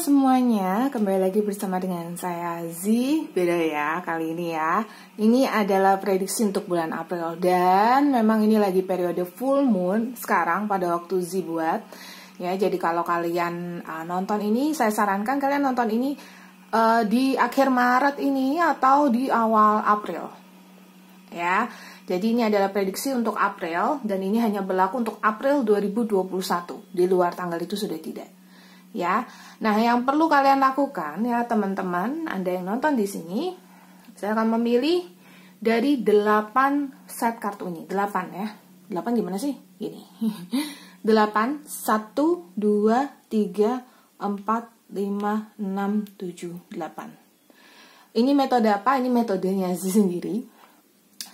semuanya, kembali lagi bersama dengan saya Z. Beda ya kali ini ya. Ini adalah prediksi untuk bulan April. Dan memang ini lagi periode full moon sekarang pada waktu Z buat. Ya, jadi kalau kalian nonton ini, saya sarankan kalian nonton ini di akhir Maret ini atau di awal April. Ya, jadi ini adalah prediksi untuk April. Dan ini hanya berlaku untuk April 2021. Di luar tanggal itu sudah tidak. Ya, nah yang perlu kalian lakukan ya teman-teman, Anda yang nonton di sini, saya akan memilih dari 8 set kartu ini, 8 ya, 8 gimana sih? Gini, 8, 1, 2, 3, 4, 5, 6, 7, 8. Ini metode apa? Ini metodenya sendiri,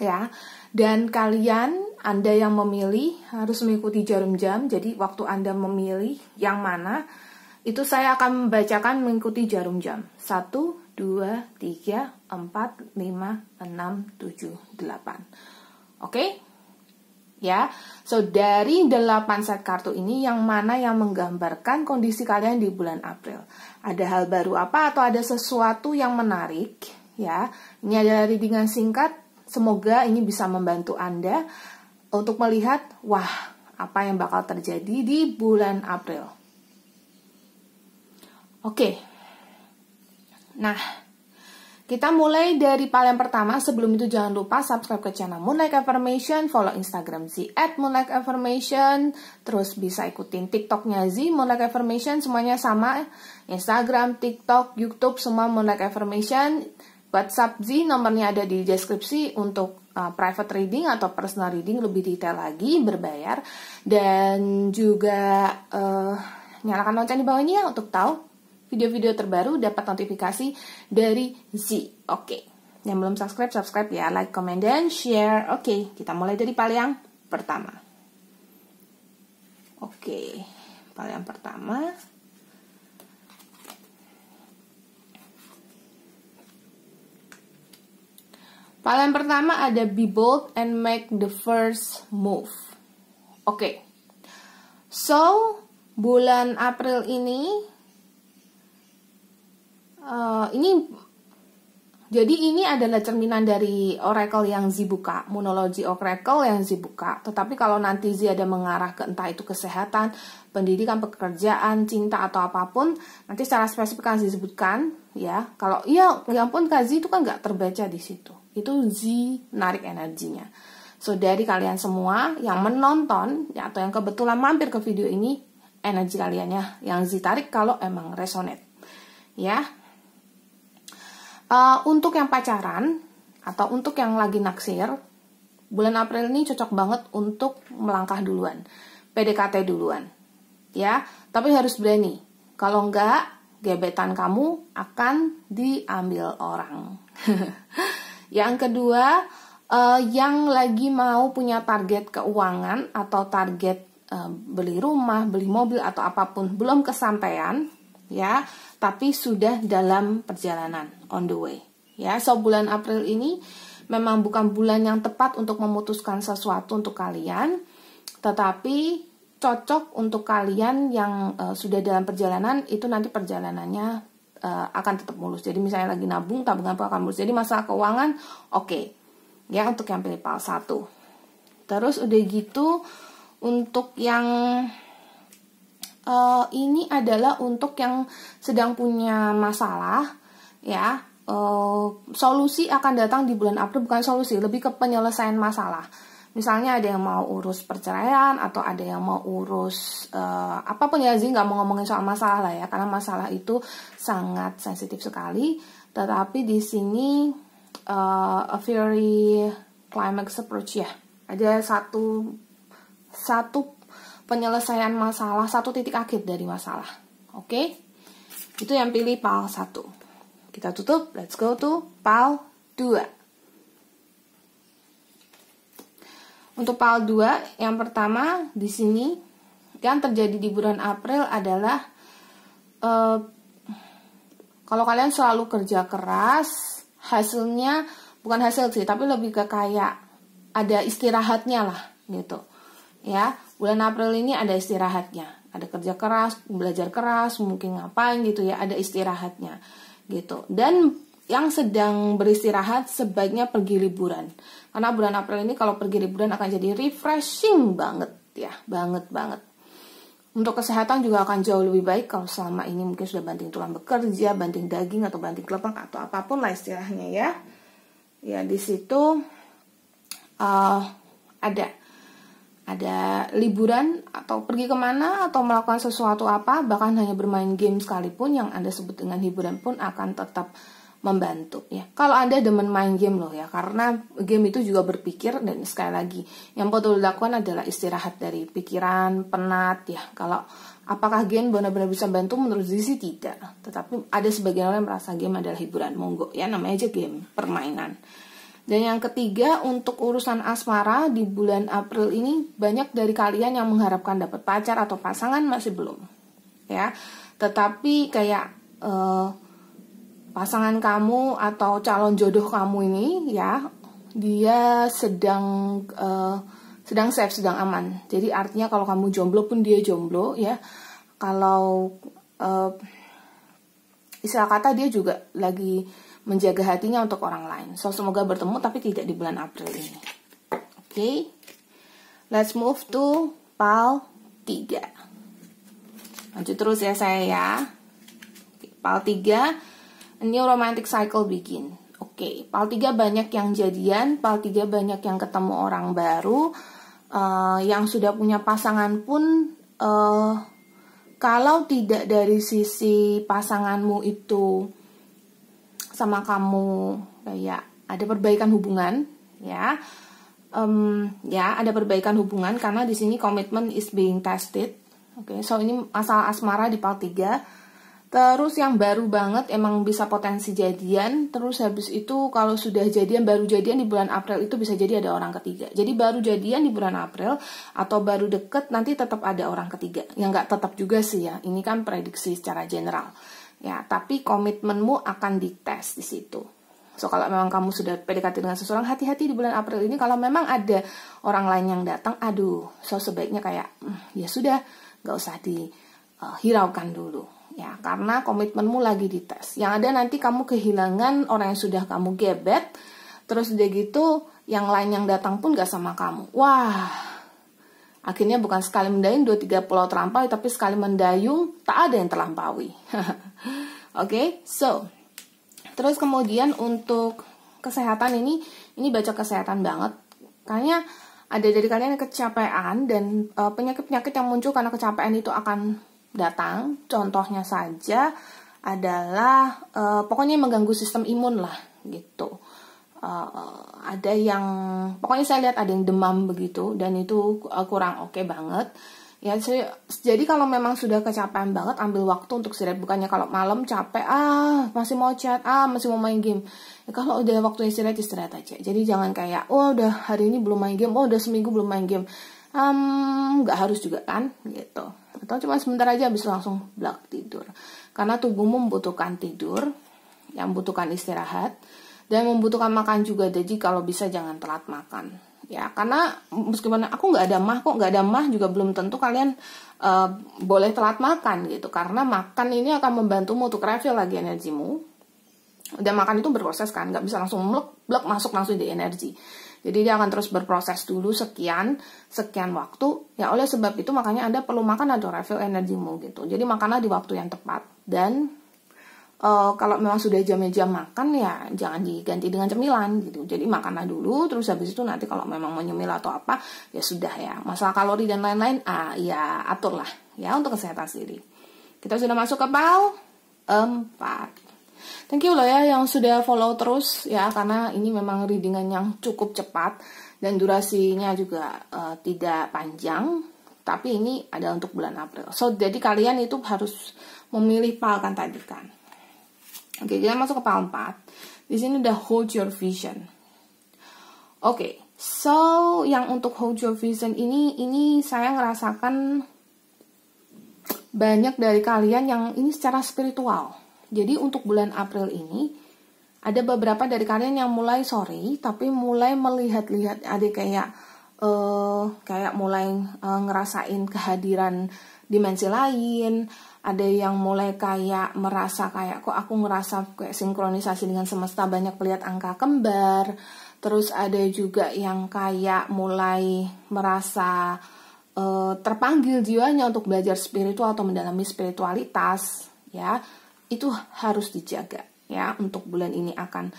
ya. Dan kalian, Anda yang memilih harus mengikuti jarum jam. Jadi waktu Anda memilih yang mana, itu saya akan membacakan mengikuti jarum jam. 1, 2, 3, 4, 5, 6, 7, 8. Oke? Ya. So, dari 8 set kartu ini, yang mana yang menggambarkan kondisi kalian di bulan April? Ada hal baru apa atau ada sesuatu yang menarik? Ya. Ini adalah readingan singkat. Semoga ini bisa membantu Anda untuk melihat, wah, apa yang bakal terjadi di bulan April. Oke, nah kita mulai dari yang pertama. Sebelum itu jangan lupa subscribe ke channel Moonlight Affirmation, follow Instagram Z @moonlightaffirmation, terus bisa ikutin TikToknya Z Moonlight Affirmation, semuanya sama, Instagram, TikTok, YouTube semua Moonlight Affirmation. WhatsApp Z nomornya ada di deskripsi untuk private reading atau personal reading lebih detail lagi, berbayar, dan juga nyalakan lonceng di bawah ini ya untuk tahu video-video terbaru, dapat notifikasi dari Z. Oke. Yang belum subscribe, subscribe ya. Like, comment, dan share. Oke. Kita mulai dari pile yang pertama. Oke. Pile yang pertama. Pile yang pertama ada be bold and make the first move. Oke. So, bulan April ini ini adalah cerminan dari oracle yang Z buka, Moonology Oracle yang Z buka. Tetapi kalau nanti Z ada mengarah ke entah itu kesehatan, pendidikan, pekerjaan, cinta atau apapun, nanti secara spesifik Z sebutkan ya. Kalau iya, yang pun Z itu kan nggak terbaca di situ. Itu Z narik energinya. So dari kalian semua yang menonton ya, atau yang kebetulan mampir ke video ini, energi kaliannya yang Z tarik kalau emang resonate. Ya. Untuk yang pacaran atau untuk yang lagi naksir, bulan April ini cocok banget untuk melangkah duluan, PDKT duluan, ya. Tapi harus berani. Kalau enggak, gebetan kamu akan diambil orang. Yang kedua, yang lagi mau punya target keuangan atau target beli rumah, beli mobil atau apapun belum kesampaian, ya, tapi sudah dalam perjalanan, on the way. Ya, so bulan April ini memang bukan bulan yang tepat untuk memutuskan sesuatu untuk kalian, tetapi cocok untuk kalian yang sudah dalam perjalanan. Itu nanti perjalanannya akan tetap mulus. Jadi misalnya lagi nabung, tabungan akan mulus. Jadi masalah keuangan, oke. Ya, untuk yang pilih pile 1. Terus udah gitu, untuk yang ini adalah untuk yang sedang punya masalah, ya. Solusi akan datang di bulan April, bukan solusi, lebih ke penyelesaian masalah. Misalnya ada yang mau urus perceraian atau ada yang mau urus apapun ya, Zee nggak mau ngomongin soal masalah lah ya, karena masalah itu sangat sensitif sekali. Tetapi di sini a very climax approach ya, ada satu penyelesaian masalah, satu titik akhir dari masalah. Oke? Itu yang pilih pile 1. Kita tutup, let's go to pile 2. Untuk pile 2, yang pertama di sini yang terjadi di bulan April adalah kalau kalian selalu kerja keras, hasilnya bukan hasil sih, tapi lebih ke kayak ada istirahatnya lah gitu. Ya, bulan April ini ada istirahatnya. ada kerja keras, belajar keras, mungkin ngapain gitu ya, ada istirahatnya gitu. Dan yang sedang beristirahat sebaiknya pergi liburan. Karena bulan April ini kalau pergi liburan akan jadi refreshing banget ya, banget. Untuk kesehatan juga akan jauh lebih baik kalau selama ini mungkin sudah banting tulang bekerja, banting daging atau banting kelepek atau apapun lah istilahnya ya. Ya di situ ada liburan atau pergi kemana atau melakukan sesuatu apa, bahkan hanya bermain game sekalipun yang Anda sebut dengan hiburan pun akan tetap membantu ya. Kalau Anda demen main game loh ya, karena game itu juga berpikir, dan sekali lagi yang perlu dilakukan adalah istirahat dari pikiran penat ya. Kalau apakah game benar-benar bisa bantu, menurut Zizi tidak, tetapi ada sebagian orang yang merasa game adalah hiburan, monggo ya, namanya aja game, permainan. Dan yang ketiga, untuk urusan asmara di bulan April ini banyak dari kalian yang mengharapkan dapat pacar atau pasangan, masih belum ya. Tetapi kayak pasangan kamu atau calon jodoh kamu ini ya, dia sedang safe, sedang aman. Jadi artinya kalau kamu jomblo pun dia jomblo ya. Kalau istilah kata, dia juga lagi menjaga hatinya untuk orang lain. So semoga bertemu, tapi tidak di bulan April ini. Oke. Let's move to PAL 3. Lanjut terus ya saya ya. PAL 3, a new romantic cycle begin. Oke, PAL 3 banyak yang jadian, PAL 3 banyak yang ketemu orang baru, yang sudah punya pasangan pun, kalau tidak dari sisi pasanganmu itu sama kamu kayak ada perbaikan hubungan ya, ya ada perbaikan hubungan karena di sini komitmen is being tested. Oke, so ini masalah asmara di PAL 3. Terus yang baru banget emang bisa potensi jadian. Terus habis itu kalau sudah jadian, baru jadian di bulan April itu bisa jadi ada orang ketiga. Jadi baru jadian di bulan April atau baru deket nanti tetap ada orang ketiga. Yang nggak tetap juga sih ya. Ini kan prediksi secara general. Ya, tapi komitmenmu akan dites di situ. So kalau memang kamu sudah PDKT dengan seseorang, hati-hati di bulan April ini. Kalau memang ada orang lain yang datang, so sebaiknya kayak ya sudah, nggak usah dihiraukan dulu. Ya, karena komitmenmu lagi dites. Yang ada nanti kamu kehilangan orang yang sudah kamu gebet. Terus udah gitu, yang lain yang datang pun gak sama kamu. Wah, akhirnya bukan sekali mendayung 2-3 pulau terlampaui, tapi sekali mendayung tak ada yang terlampaui. Oke, so terus kemudian untuk kesehatan ini baca kesehatan banget. Kayaknya ada dari kalian yang kecapean, dan penyakit-penyakit yang muncul karena kecapean itu akan datang. Contohnya saja adalah pokoknya mengganggu sistem imun lah gitu. Ada yang pokoknya saya lihat ada yang demam begitu, dan itu kurang oke banget ya. Jadi kalau memang sudah kecapean banget, ambil waktu untuk istirahat. Bukannya kalau malam capek masih mau chat, masih mau main game ya. Kalau udah waktu istirahat aja. Jadi jangan kayak udah hari ini belum main game, udah seminggu belum main game. Nggak harus juga kan gitu. Atau cuma sebentar aja habis langsung blak tidur. Karena tubuhmu membutuhkan tidur, yang membutuhkan istirahat, dan membutuhkan makan juga. Jadi kalau bisa jangan telat makan. Ya, karena meskipun aku nggak ada mah juga belum tentu kalian boleh telat makan gitu. Karena makan ini akan membantumu untuk refill lagi energimu. Dan makan itu berproses kan, nggak bisa langsung blek masuk langsung di energi. Jadi dia akan terus berproses dulu sekian waktu. Ya oleh sebab itu makanya Anda perlu makan atau refill energimu gitu. Jadi makanlah di waktu yang tepat. Dan kalau memang sudah jamnya jam makan ya jangan diganti dengan cemilan gitu. Jadi makanlah dulu, terus habis itu nanti kalau memang mau nyemil atau apa ya sudah ya. Masalah kalori dan lain-lain ya aturlah ya untuk kesehatan sendiri. Kita sudah masuk ke PAL 4. Thank you loh ya yang sudah follow terus ya, karena ini memang readingan yang cukup cepat dan durasinya juga tidak panjang, tapi ini ada untuk bulan April. So jadi kalian itu harus memilih PAL kan tadi kan. Oke, kita masuk ke PAL 4. Di sini udah hold your vision. Oke, so yang untuk hold your vision ini saya ngerasakan banyak dari kalian yang ini secara spiritual. Jadi untuk bulan April ini ada beberapa dari kalian yang mulai tapi mulai melihat-lihat, ada kayak mulai ngerasain kehadiran dimensi lain, ada yang mulai kayak merasa kayak kok aku ngerasa kayak sinkronisasi dengan semesta, banyak melihat angka kembar. Terus ada juga yang kayak mulai merasa terpanggil jiwanya untuk belajar spiritual atau mendalami spiritualitas, ya. Itu harus dijaga, ya. Untuk bulan ini akan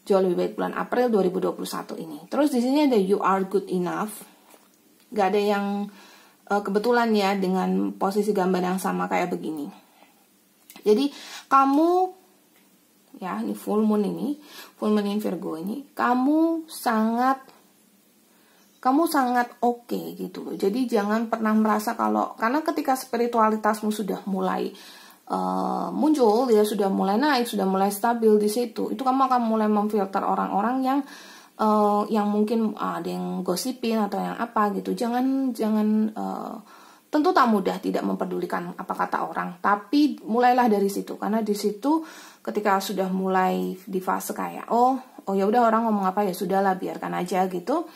jauh lebih baik, bulan April 2021 ini. Terus di sini ada you are good enough. Gak ada yang kebetulan ya dengan posisi gambar yang sama kayak begini. Jadi kamu, ya, ini full moon in Virgo ini, kamu sangat oke gitu loh. Jadi jangan pernah merasa karena ketika spiritualitasmu sudah mulai muncul, ya sudah mulai naik, sudah mulai stabil di situ, itu kamu akan mulai memfilter orang-orang yang mungkin ada yang gosipin atau yang apa gitu. Jangan tentu tak mudah tidak mempedulikan apa kata orang, tapi mulailah dari situ, karena di situ ketika sudah mulai di fase kayak oh ya udah orang ngomong apa ya sudahlah biarkan aja gitu,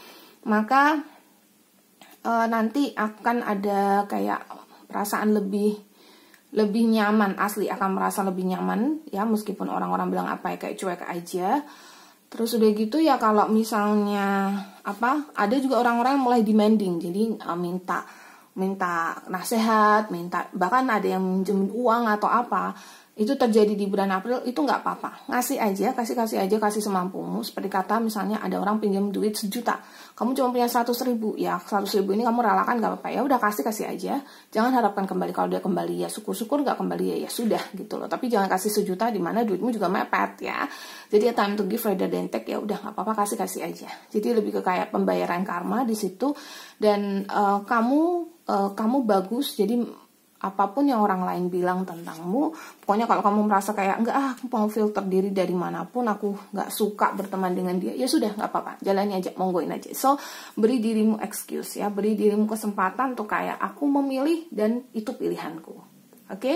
maka nanti akan ada kayak perasaan lebih nyaman, asli akan merasa lebih nyaman ya, meskipun orang-orang bilang apa ya kayak cuek aja. Terus udah gitu ya, kalau misalnya ada juga orang-orang yang mulai demanding, jadi minta nasihat, bahkan ada yang minjem uang atau apa. Itu terjadi di bulan April, itu nggak apa-apa, kasih aja, kasih semampumu. Seperti kata misalnya ada orang pinjam duit 1 juta, kamu cuma punya 100.000, ya 100.000 ini kamu relakan nggak apa-apa, ya udah kasih aja, jangan harapkan kembali. Kalau dia kembali ya syukur-syukur, nggak kembali ya sudah gitu loh. Tapi jangan kasih 1 juta di mana duitmu juga mepet ya. Jadi time to give rather than take, ya udah nggak apa-apa, kasih aja. Jadi lebih ke kayak pembayaran karma di situ. Dan kamu bagus, jadi apapun yang orang lain bilang tentangmu, pokoknya kalau kamu merasa kayak enggak, aku mau filter diri dari manapun, aku nggak suka berteman dengan dia, ya sudah nggak apa-apa, jalani aja, monggoin aja. So beri dirimu excuse ya, beri dirimu kesempatan untuk kayak aku memilih dan itu pilihanku, oke?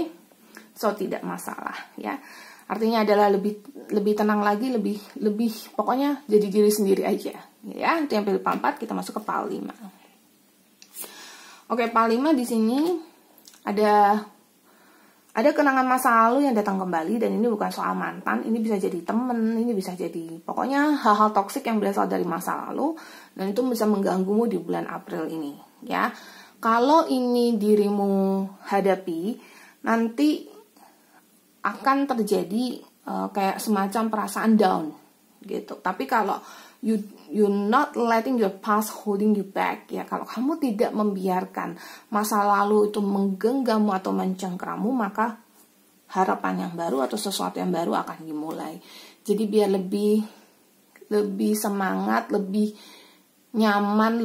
So tidak masalah ya. Artinya adalah lebih tenang lagi, lebih pokoknya jadi diri sendiri aja ya. Itu yang pilih 4. Kita masuk ke PAL 5. Oke, PAL 5 di sini ada kenangan masa lalu yang datang kembali, dan ini bukan soal mantan, ini bisa jadi temen, ini bisa jadi pokoknya hal-hal toksik yang berasal dari masa lalu, dan itu bisa mengganggumu di bulan April ini ya. Kalau ini dirimu hadapi, nanti akan terjadi kayak semacam perasaan down gitu. Tapi kalau you not letting your past holding you back ya, kalau kamu tidak membiarkan masa lalu itu menggenggammu atau mencengkeramu, maka harapan yang baru atau sesuatu yang baru akan dimulai. Jadi biar lebih semangat, lebih nyaman,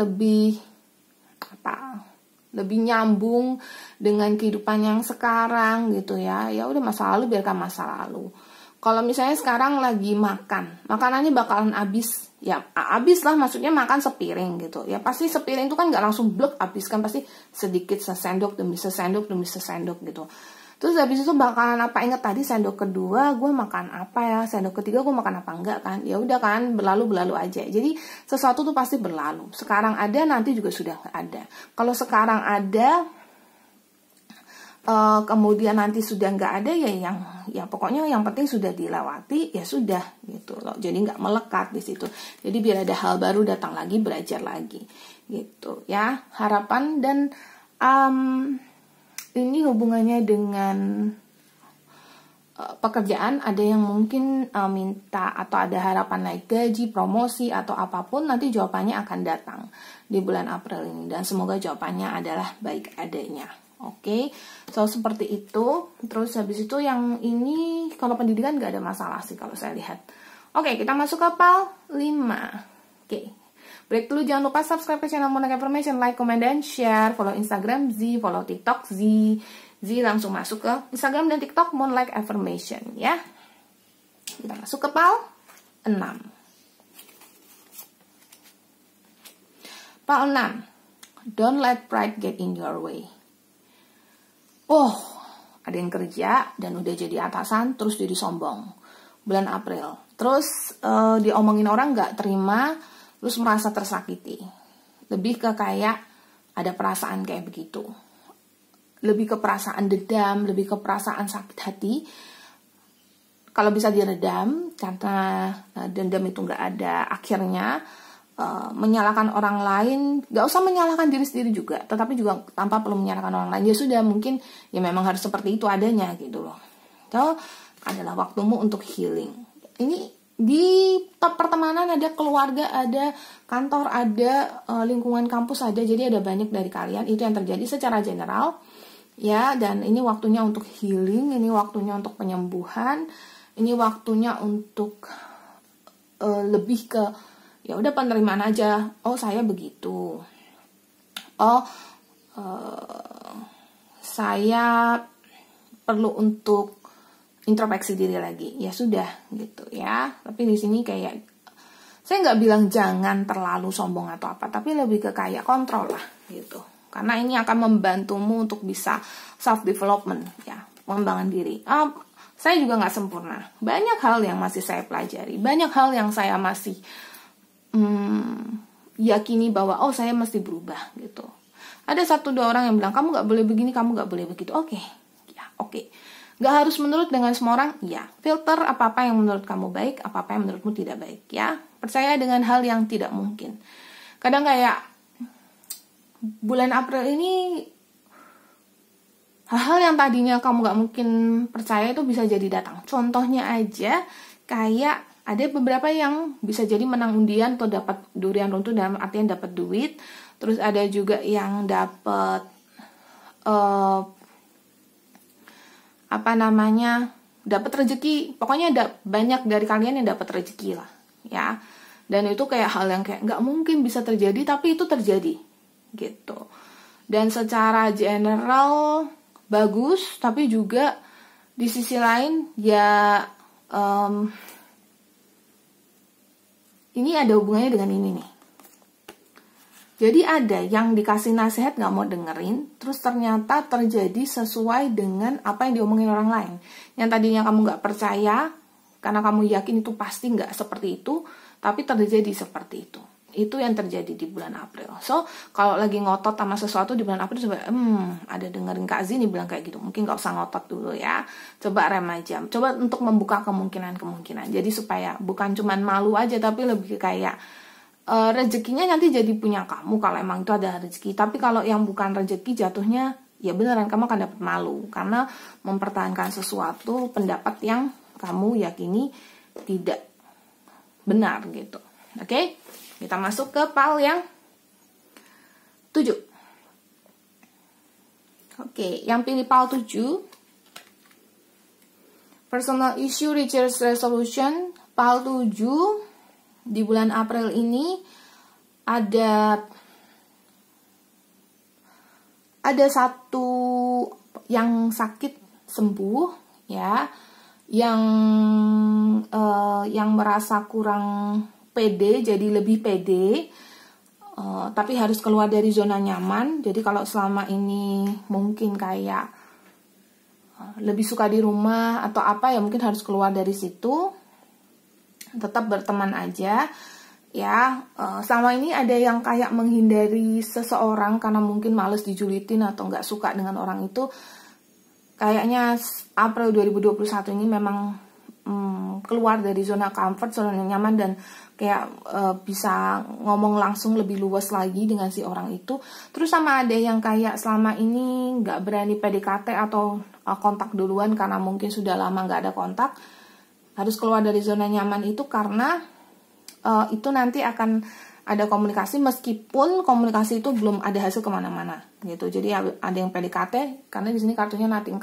lebih nyambung dengan kehidupan yang sekarang gitu ya. Ya udah, masa lalu biarkan masa lalu. Kalau misalnya sekarang lagi makanannya bakalan habis, ya habis lah, maksudnya makan sepiring gitu. Ya pasti sepiring itu kan nggak langsung blek habis kan, pasti sedikit, sesendok demi sesendok gitu. Terus habis itu bakalan inget tadi sendok kedua gue makan apa ya, sendok ketiga gue makan apa enggak kan. Ya udah kan, berlalu aja. Jadi sesuatu tuh pasti berlalu. Sekarang ada, nanti juga sudah nggak ada. Kalau sekarang ada, kemudian nanti sudah nggak ada, ya pokoknya yang penting sudah dilewati, ya sudah gitu loh. Jadi nggak melekat di situ. Jadi biar ada hal baru datang lagi, belajar lagi gitu ya. Harapan dan ini hubungannya dengan pekerjaan. Ada yang mungkin minta atau ada harapan naik gaji, promosi atau apapun, nanti jawabannya akan datang di bulan April ini, dan semoga jawabannya adalah baik adanya. Oke, so seperti itu. Terus habis itu yang ini, kalau pendidikan gak ada masalah sih kalau saya lihat. Oke, kita masuk ke PAL 5. Oke, break dulu. Jangan lupa subscribe ke channel Monak Affirmation, like, comment, dan share. Follow Instagram Z, follow TikTok Z. Langsung masuk ke Instagram dan TikTok Monak Affirmation ya. Kita masuk ke PAL 6. PAL 6. Don't let pride get in your way. Oh, ada yang kerja dan udah jadi atasan terus jadi sombong bulan April. Terus diomongin orang nggak terima, terus merasa tersakiti. Lebih ke kayak ada perasaan kayak begitu. lebih ke perasaan dendam, lebih ke perasaan sakit hati. Kalau bisa diredam, karena dendam itu nggak ada akhirnya. Menyalahkan orang lain, nggak usah menyalahkan diri sendiri juga, tetapi juga tanpa perlu menyalahkan orang lain. Ya sudah, mungkin ya memang harus seperti itu adanya gitu loh. Itu adalah waktumu untuk healing. Ini di pertemanan ada, keluarga ada, kantor ada, lingkungan kampus ada, jadi ada banyak dari kalian. Itu yang terjadi secara general ya. Dan ini waktunya untuk healing, ini waktunya untuk penyembuhan, ini waktunya untuk lebih ke ya udah penerimaan aja. Oh, saya begitu. Oh, saya perlu untuk introspeksi diri lagi. Ya sudah gitu ya. Tapi di sini kayak saya nggak bilang jangan terlalu sombong atau apa, tapi lebih ke kayak kontrol lah gitu. Karena ini akan membantumu untuk bisa self development ya, pengembangan diri. Saya juga nggak sempurna. Banyak hal yang masih saya pelajari. Banyak hal yang saya masih yakini bahwa oh saya mesti berubah gitu. Ada 1-2 orang yang bilang kamu nggak boleh begini, kamu nggak boleh begitu. Oke, ya oke. Nggak harus menurut dengan semua orang. Ya, filter apa-apa yang menurut kamu baik, apa-apa yang menurutmu tidak baik. Ya, percaya dengan hal yang tidak mungkin. Kadang kayak bulan April ini hal-hal yang tadinya kamu nggak mungkin percaya itu bisa jadi datang. Contohnya aja kayak ada beberapa yang bisa jadi menang undian atau dapat durian runtuh, dalam artian dapat duit. Terus ada juga yang dapat dapat rezeki. Pokoknya ada banyak dari kalian yang dapat rezeki lah, ya. Dan itu kayak hal yang kayak nggak mungkin bisa terjadi, tapi itu terjadi, gitu. Dan secara general bagus, tapi juga di sisi lain ya. Ini ada hubungannya dengan ini nih. Jadi ada yang dikasih nasihat gak mau dengerin, terus ternyata terjadi sesuai dengan apa yang diomongin orang lain. Yang tadinya kamu gak percaya, karena kamu yakin itu pasti gak seperti itu, tapi terjadi seperti itu. Itu yang terjadi di bulan April. So, kalau lagi ngotot sama sesuatu di bulan April, coba, ada dengerin Kak Zini bilang kayak gitu. Mungkin gak usah ngotot dulu ya. Coba rem aja. Coba untuk membuka kemungkinan-kemungkinan. Jadi supaya bukan cuman malu aja, tapi lebih kayak rezekinya nanti jadi punya kamu kalau emang itu ada rezeki. Tapi kalau yang bukan rezeki jatuhnya, ya beneran kamu akan dapat malu. Karena mempertahankan sesuatu, pendapat yang kamu yakini tidak benar gitu. Oke? Kita masuk ke PAL yang 7. Oke, yang pilih PAL 7. Personal Issue Research Resolution. PAL 7 di bulan April ini ada satu yang sakit sembuh ya, yang merasa kurang pede jadi lebih pede, tapi harus keluar dari zona nyaman. Jadi kalau selama ini mungkin kayak lebih suka di rumah atau apa ya, mungkin harus keluar dari situ. Tetap berteman aja ya. Selama ini ada yang kayak menghindari seseorang karena mungkin males dijulitin atau nggak suka dengan orang itu. Kayaknya April 2021 ini memang keluar dari zona comfort, zona nyaman, dan kayak bisa ngomong langsung lebih luas lagi dengan si orang itu. Terus sama ada yang kayak selama ini nggak berani PDKT atau kontak duluan karena mungkin sudah lama nggak ada kontak. Harus keluar dari zona nyaman itu karena itu nanti akan ada komunikasi, meskipun komunikasi itu belum ada hasil kemana-mana gitu. Jadi ada yang PDKT, karena di sini kartunya nothing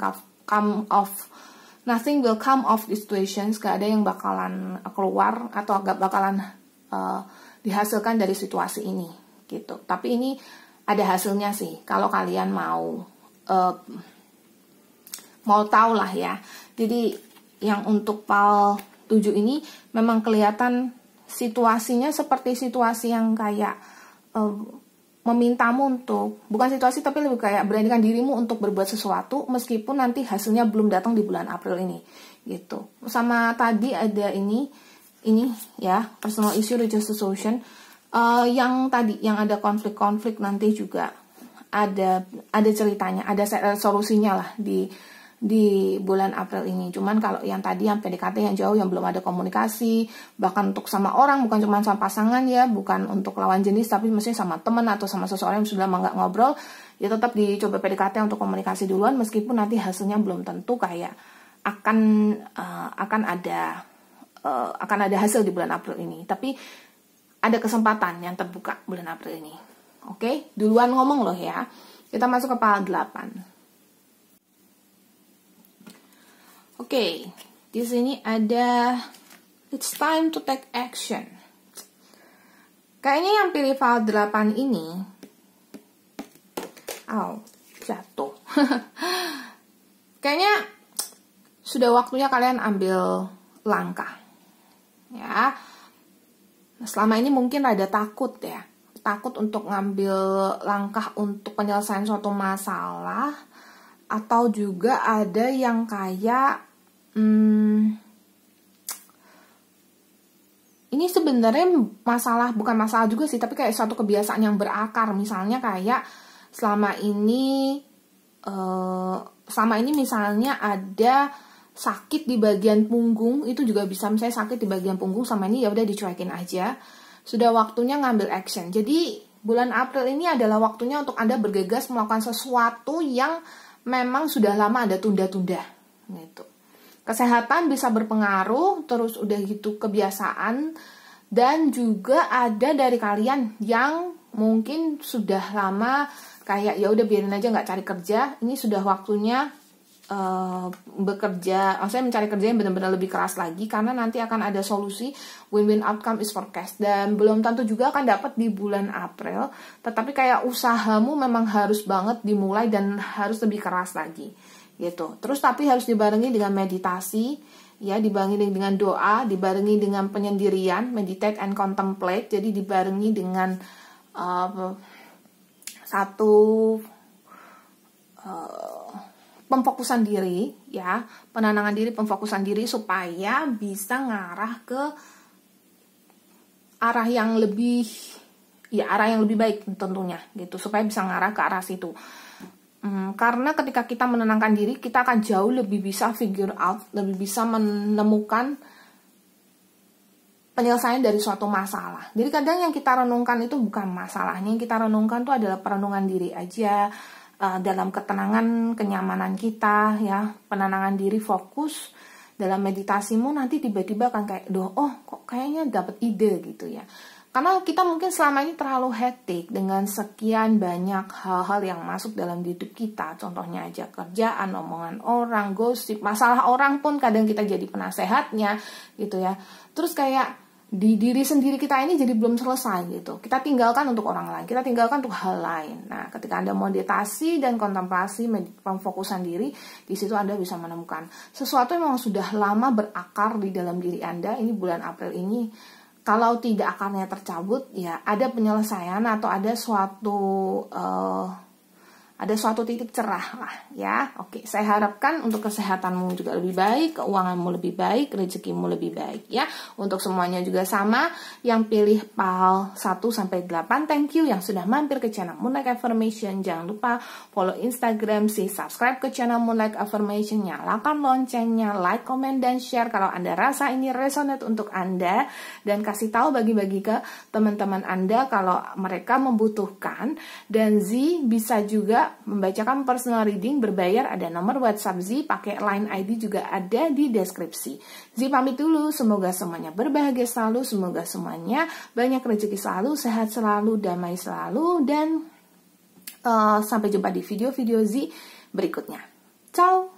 will come of the situations. Gak ada yang bakalan keluar atau gak bakalan dihasilkan dari situasi ini gitu. Tapi ini ada hasilnya sih kalau kalian mau tahu lah ya. Jadi yang untuk PAL 7 ini memang kelihatan situasinya seperti situasi yang kayak memintamu untuk, bukan situasi tapi lebih kayak beranikan dirimu untuk berbuat sesuatu meskipun nanti hasilnya belum datang di bulan April ini gitu. Sama tadi ada ini ya, personal issue resolution, yang tadi yang ada konflik-konflik nanti juga ada ceritanya, ada solusinya lah di bulan April ini. Cuman kalau yang tadi yang PDKT yang jauh, yang belum ada komunikasi, bahkan untuk sama orang, bukan cuma sama pasangan ya, bukan untuk lawan jenis, tapi mestinya sama teman atau sama seseorang yang sudah lama nggak ngobrol, ya tetap dicoba PDKT untuk komunikasi duluan, meskipun nanti hasilnya belum tentu kayak akan ada hasil di bulan April ini. Tapi ada kesempatan yang terbuka bulan April ini. Oke, duluan ngomong loh ya. Kita masuk ke kepala 8. Oke, di sini ada it's time to take action. Kayaknya yang pilih file 8 ini, jatuh. Kayaknya sudah waktunya kalian ambil langkah. Ya. Selama ini mungkin ada takut ya. Takut untuk ngambil langkah untuk penyelesaian suatu masalah, atau juga ada yang kayak ini sebenarnya bukan masalah juga sih, tapi kayak suatu kebiasaan yang berakar. Misalnya kayak selama ini misalnya ada sakit di bagian punggung, itu juga bisa, misalnya sakit di bagian punggung sama ini ya udah dicuekin aja. Sudah waktunya ngambil action. Jadi bulan April ini adalah waktunya untuk Anda bergegas melakukan sesuatu yang memang sudah lama Anda tunda-tunda gitu. Kesehatan bisa berpengaruh, terus udah gitu kebiasaan, dan juga ada dari kalian yang mungkin sudah lama kayak ya udah biarin aja nggak cari kerja. Ini sudah waktunya bekerja, maksudnya mencari kerja yang benar-benar lebih keras lagi, karena nanti akan ada solusi, win-win outcome is forecast, dan belum tentu juga akan dapat di bulan April, tetapi kayak usahamu memang harus banget dimulai dan harus lebih keras lagi gitu. Terus tapi harus dibarengi dengan meditasi ya, dibarengi dengan doa, dibarengi dengan penyendirian, meditate and contemplate. Jadi dibarengi dengan pemfokusan diri ya, penenangan diri, pemfokusan diri supaya bisa ngarah ke arah yang lebih baik tentunya gitu, supaya bisa ngarah ke arah situ. Karena ketika kita menenangkan diri, kita akan jauh lebih bisa figure out, lebih bisa menemukan penyelesaian dari suatu masalah. Jadi kadang yang kita renungkan itu bukan masalahnya, yang kita renungkan itu adalah perenungan diri aja, dalam ketenangan, kenyamanan kita ya, penenangan diri, fokus dalam meditasimu, nanti tiba-tiba akan kayak kok kayaknya dapat ide gitu ya. Karena kita mungkin selama ini terlalu hektik dengan sekian banyak hal-hal yang masuk dalam hidup kita. Contohnya aja kerjaan, omongan orang, gosip, masalah orang pun kadang kita jadi penasehatnya gitu ya. Terus kayak di diri sendiri kita ini jadi belum selesai gitu. Kita tinggalkan untuk orang lain, kita tinggalkan untuk hal lain. Nah, ketika Anda meditasi dan kontemplasi, pemfokusan diri, di situ Anda bisa menemukan sesuatu yang memang sudah lama berakar di dalam diri Anda. Ini bulan April ini, kalau tidak akarnya tercabut, ya ada penyelesaian atau ada suatu titik cerah lah ya. Oke, saya harapkan untuk kesehatanmu juga lebih baik, keuanganmu lebih baik, rezekimu lebih baik ya. Untuk semuanya juga sama, yang pilih PAL 1-8, thank you yang sudah mampir ke channel Moonlight Affirmation. Jangan lupa follow Instagram, subscribe ke channel Moonlight Affirmation, nyalakan loncengnya, like, comment, dan share kalau Anda rasa ini resonate untuk Anda, dan kasih tahu, bagi-bagi ke teman-teman Anda kalau mereka membutuhkan. Dan Z bisa juga membacakan personal reading berbayar, ada nomor WhatsApp Z, pakai Line ID juga ada di deskripsi. Z pamit dulu, semoga semuanya berbahagia selalu, semoga semuanya banyak rezeki selalu, sehat selalu, damai selalu, dan sampai jumpa di video-video Z berikutnya. Ciao!